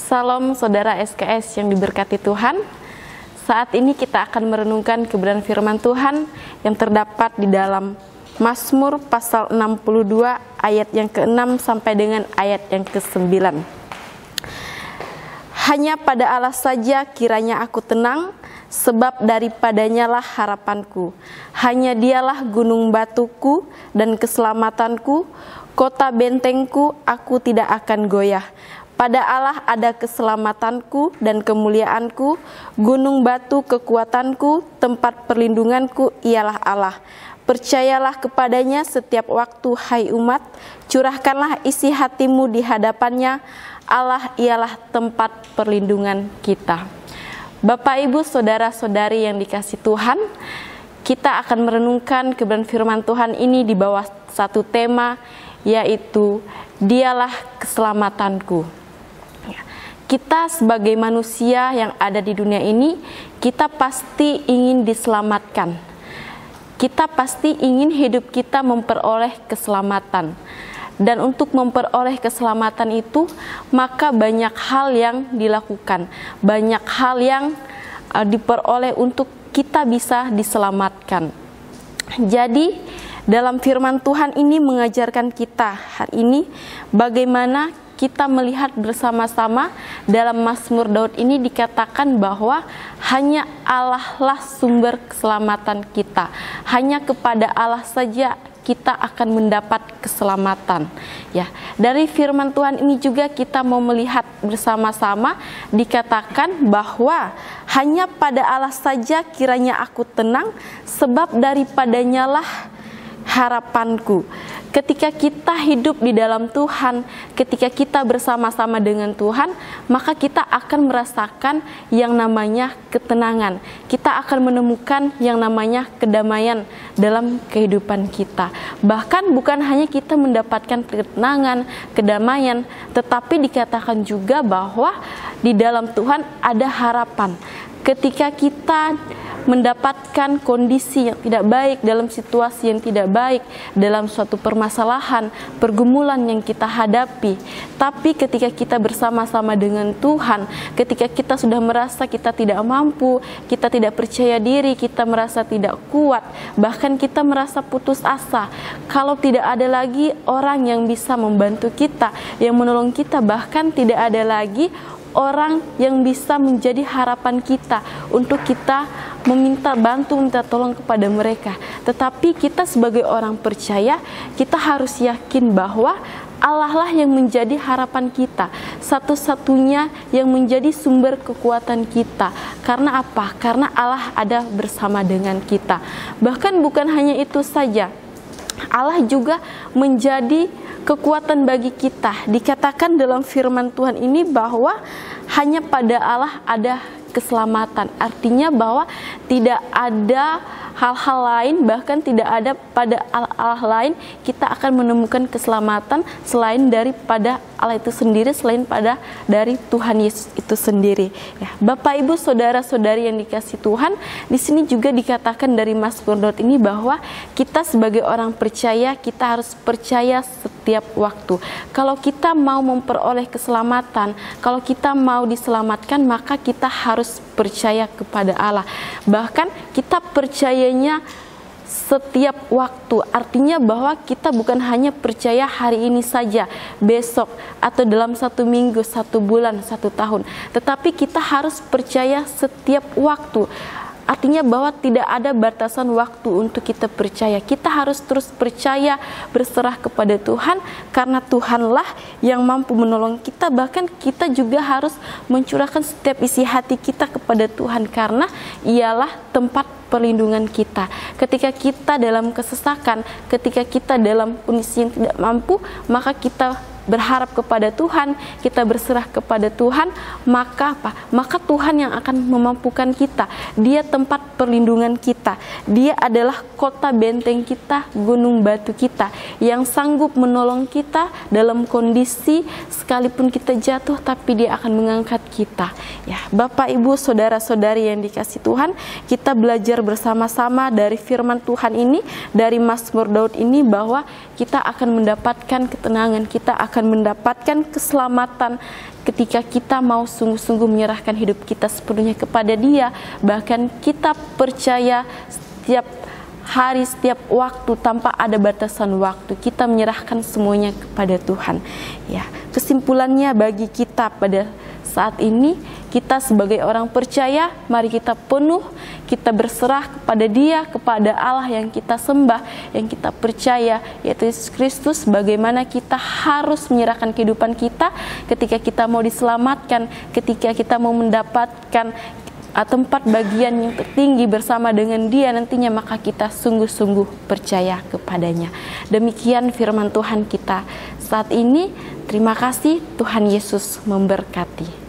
Salam saudara SKS yang diberkati Tuhan. Saat ini kita akan merenungkan kebenaran firman Tuhan yang terdapat di dalam Mazmur pasal 62 ayat yang ke-6 sampai dengan ayat yang ke-9. Hanya pada Allah saja kiranya aku tenang, sebab daripadanya lah harapanku. Hanya dialah gunung batuku dan keselamatanku, kota bentengku, aku tidak akan goyah. Pada Allah ada keselamatanku dan kemuliaanku, gunung batu kekuatanku, tempat perlindunganku ialah Allah. Percayalah kepadanya setiap waktu, hai umat, curahkanlah isi hatimu di hadapannya, Allah ialah tempat perlindungan kita. Bapak, Ibu, saudara-saudari yang dikasihi Tuhan, kita akan merenungkan kebenaran firman Tuhan ini di bawah satu tema, yaitu dialah keselamatanku. Kita sebagai manusia yang ada di dunia ini, kita pasti ingin diselamatkan. Kita pasti ingin hidup kita memperoleh keselamatan. Dan untuk memperoleh keselamatan itu, maka banyak hal yang dilakukan. Banyak hal yang diperoleh untuk kita bisa diselamatkan. Jadi, dalam firman Tuhan ini mengajarkan kita hari ini bagaimana kita melihat bersama-sama dalam Mazmur Daud ini dikatakan bahwa hanya Allah lah sumber keselamatan kita. Hanya kepada Allah saja kita akan mendapat keselamatan. Ya, dari firman Tuhan ini juga kita mau melihat bersama-sama dikatakan bahwa hanya pada Allah saja kiranya aku tenang, sebab daripadanya lah harapanku. Ketika kita hidup di dalam Tuhan, ketika kita bersama-sama dengan Tuhan, maka kita akan merasakan yang namanya ketenangan. Kita akan menemukan yang namanya kedamaian dalam kehidupan kita. Bahkan bukan hanya kita mendapatkan ketenangan, kedamaian, tetapi dikatakan juga bahwa di dalam Tuhan ada harapan. Ketika kita mendapatkan kondisi yang tidak baik, dalam situasi yang tidak baik, dalam suatu permasalahan, pergumulan yang kita hadapi. Tapi ketika kita bersama-sama dengan Tuhan, ketika kita sudah merasa kita tidak mampu, kita tidak percaya diri, kita merasa tidak kuat, bahkan kita merasa putus asa, kalau tidak ada lagi orang yang bisa membantu kita, yang menolong kita, bahkan tidak ada lagi orang yang bisa menjadi harapan kita untuk kita meminta bantu, minta tolong kepada mereka. Tetapi kita sebagai orang percaya, kita harus yakin bahwa Allah lah yang menjadi harapan kita, satu-satunya yang menjadi sumber kekuatan kita. Karena apa? Karena Allah ada bersama dengan kita. Bahkan bukan hanya itu saja, Allah juga menjadi kekuatan bagi kita. Dikatakan dalam firman Tuhan ini bahwa hanya pada Allah ada keselamatan. Artinya bahwa tidak ada hal-hal lain, bahkan tidak ada pada Allah lain kita akan menemukan keselamatan selain daripada Allah itu sendiri, selain pada dari Tuhan Yesus itu sendiri. Ya, Bapak, Ibu, saudara-saudari yang dikasihi Tuhan, di sini juga dikatakan dari Mazmur Daud ini bahwa kita sebagai orang percaya, kita harus percaya setiap waktu. Kalau kita mau memperoleh keselamatan, kalau kita mau diselamatkan, maka kita harus percaya kepada Allah. Bahkan kita percayanya setiap waktu, artinya bahwa kita bukan hanya percaya hari ini saja, besok, atau dalam satu minggu, satu bulan, satu tahun, tetapi kita harus percaya setiap waktu. Artinya bahwa tidak ada batasan waktu untuk kita percaya. Kita harus terus percaya, berserah kepada Tuhan, karena Tuhanlah yang mampu menolong kita. Bahkan kita juga harus mencurahkan setiap isi hati kita kepada Tuhan, karena ialah tempat perlindungan kita. Ketika kita dalam kesesakan, ketika kita dalam kondisi yang tidak mampu, maka kita berharap kepada Tuhan, kita berserah kepada Tuhan, maka apa? Maka Tuhan yang akan memampukan kita. Dia tempat perlindungan kita. Dia adalah kota benteng kita, gunung batu kita, yang sanggup menolong kita dalam kondisi sekalipun kita jatuh, tapi Dia akan mengangkat kita. Ya, Bapak, Ibu, saudara-saudari yang dikasihi Tuhan, kita belajar bersama-sama dari firman Tuhan ini, dari Mazmur Daud ini, bahwa kita akan mendapatkan ketenangan, kita akan akan mendapatkan keselamatan ketika kita mau sungguh-sungguh menyerahkan hidup kita sepenuhnya kepada Dia. Bahkan kita percaya setiap hari, setiap waktu, tanpa ada batasan waktu, kita menyerahkan semuanya kepada Tuhan. Ya, kesimpulannya bagi kita pada saat ini, kita sebagai orang percaya, mari kita penuh, kita berserah kepada Dia, kepada Allah yang kita sembah, yang kita percaya, yaitu Yesus Kristus. Bagaimana kita harus menyerahkan kehidupan kita ketika kita mau diselamatkan, ketika kita mau mendapatkan tempat bagian yang tertinggi bersama dengan Dia nantinya, maka kita sungguh-sungguh percaya kepadanya. Demikian firman Tuhan kita saat ini. Terima kasih, Tuhan Yesus memberkati.